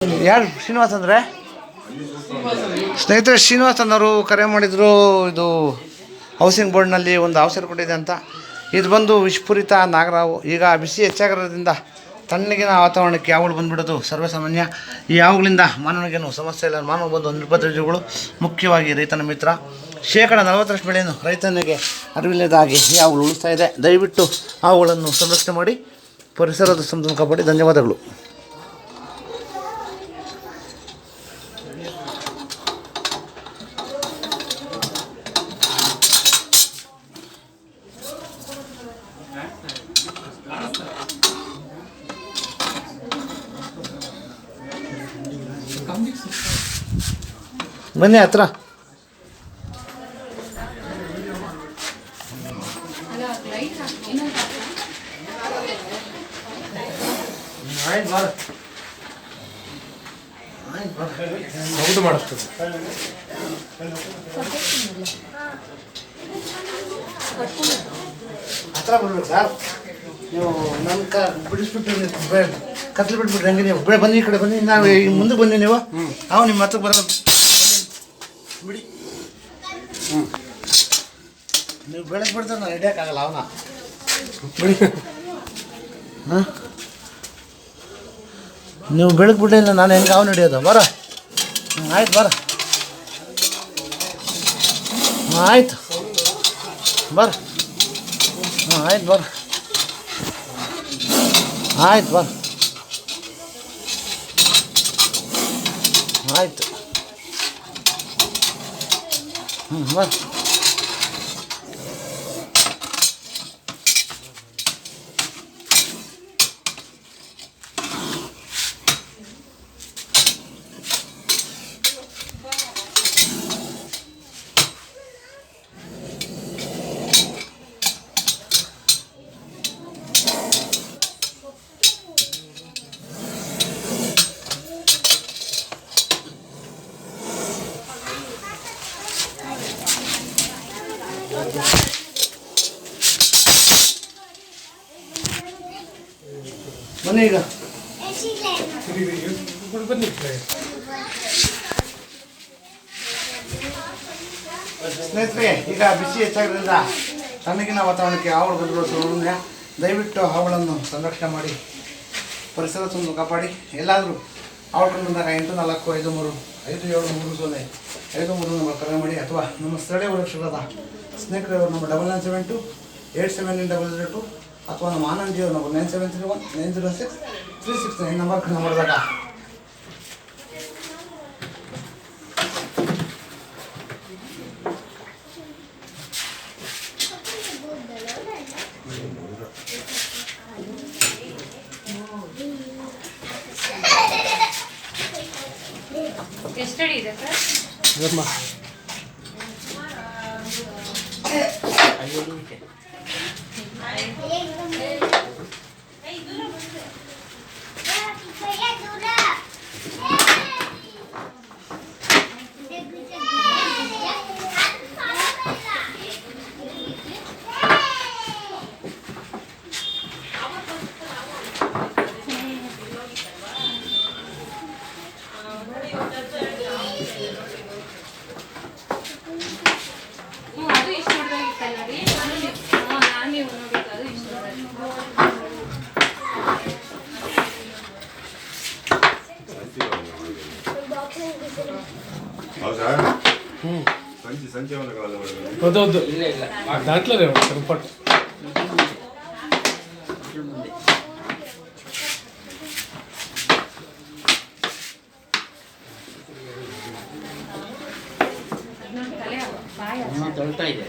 ಯಾರು ಶ್ರೀನಿವಾಸ್ ಅಂದರೆ ಸ್ನೇಹಿತರೆ ಶ್ರೀನಿವಾಸ್ ಅನ್ನೋರು ಕರೆ ಮಾಡಿದರು. ಇದು ಹೌಸಿಂಗ್ ಬೋರ್ಡ್ನಲ್ಲಿ ಒಂದು ಅವಸರ ಕೊಟ್ಟಿದೆ ಅಂತ. ಇದು ಬಂದು ವಿಷಪೂರಿತ ನಾಗರಾವು. ಈಗ ಬಿಸಿ ಹೆಚ್ಚಾಗಿರೋದ್ರಿಂದ ತಣ್ಣಗಿನ ವಾತಾವರಣಕ್ಕೆ ಯಾವಳು ಬಂದುಬಿಡೋದು ಸರ್ವೇಸಾಮಾನ್ಯ. ಈ ಯಾವುಗಳಿಂದ ಮಾನವನಿಗೇನು ಸಮಸ್ಯೆ ಇಲ್ಲ. ಮಾನವ ಬಂದು ನಿರ್ಬಂಧಗಳು ಮುಖ್ಯವಾಗಿ ರೈತನ ಮಿತ್ರ. ಶೇಕಡ 40% ಬೆಳೆಯನ್ನು ರೈತನಿಗೆ ಅರಿವಿಲ್ಲದಾಗಿ ಯಾವಳು ಉಳಿಸ್ತಾ ಇದೆ. ದಯವಿಟ್ಟು ಅವುಗಳನ್ನು ಸಂರಕ್ಷಣೆ ಮಾಡಿ ಪರಿಸರದ ಸಮತೋಲನ ಕಾಪಾಡಿ. ಧನ್ಯವಾದಗಳು. ಬನ್ನಿ ಹತ್ರ. ಹೌದು ಮಾಡಿಸ್ತದೆ. ಹತ್ರ ಬರ್ಬೇಕು ಸರ್. ನೀವು ನನ್ನ ಬಿಡಿಸ್ಬಿಟ್ಟು ಕತ್ಲು ಬಿಟ್ಬಿಟ್ರಿ ಹಂಗೆ. ನೀವು ಬನ್ನಿ, ಈ ಕಡೆ ಬನ್ನಿ. ನಾವು ಈಗ ಮುಂದೆ ಬನ್ನಿ. ನೀವು ಅವು ನಿಮ್ಮ ಹತ್ರ ಬರೋದು ಬಿಡಿ. ನೀವು ಬೆಳಗ್ಗೆ ಬಿಡ್ತಾರೆ ನಾನು ಹಿಡಿಯೋಕ್ಕಾಗಲ್ಲ ಅವನ ಬಿಡಿ. ಹಾಂ, ನೀವು ಬೆಳಗ್ಗೆ ಬಿಡಲಿಲ್ಲ ನಾನು ಹೆಂಗೆ ಅವನು ಹಿಡಿಯೋದು? ಬರೋ. ಆಯ್ತು ಬರೋ. ಆಯ್ತು ಬರ. ಆಯ್ತು ಬರ. ಆಯ್ತು ಬರ. ಆಯ್ತು ಬರ. ಬನ್ನಿ ಈಗ. ಸ್ನೇಹಿತರೆ, ಈಗ ಬಿಸಿ ಹೆಚ್ಚಾಗೋದ್ರಿಂದ ತಣ್ಣಗಿನ ವಾತಾವರಣಕ್ಕೆ ಹಾವುಗಳು ಬಂದಿರೋ ದಯವಿಟ್ಟು ಹಾವುಗಳನ್ನು ಸಂರಕ್ಷಣೆ ಮಾಡಿ ಪರಿಸರವನ್ನು ಕಾಪಾಡಿ. ಎಲ್ಲಾದರೂ ಹಾವುಗಳು ಬಂದಾಗ 8453 5730 ನಂಬರ್ ಕರೆ ಮಾಡಿ, ಅಥವಾ ನಮ್ಮ ಸ್ಥಳೀಯ ವೃಕ್ಷಗಳಾದ ಸ್ನೇಹಿತರು ನಮ್ಮ 9972879002 ಅಥವಾ ನಮ್ಮ ಆನಂದ್ ಜಿಯೋ ನಂಬರ್ 9731906369 ನಂಬರ್ ಕರೆ ಮಾಡಿದಾಗ ಎಷ್ಟಡಿ ಇದೆ ಸರ್? ಅದು ಇಷ್ಟು ನೋಡ್ದಾಗಿತ್ತಲ್ಲ ರೀ. ನಾನು ನೀವು ನೋಡಿದ್ದು ಅದು ಇಷ್ಟು ಹೌದೌದು. ದಾಟ್ಲೇ ಪಟ್ಟು ತಲೆ ಬಾಯ ತೊಳ್ತಾ ಇದೆ.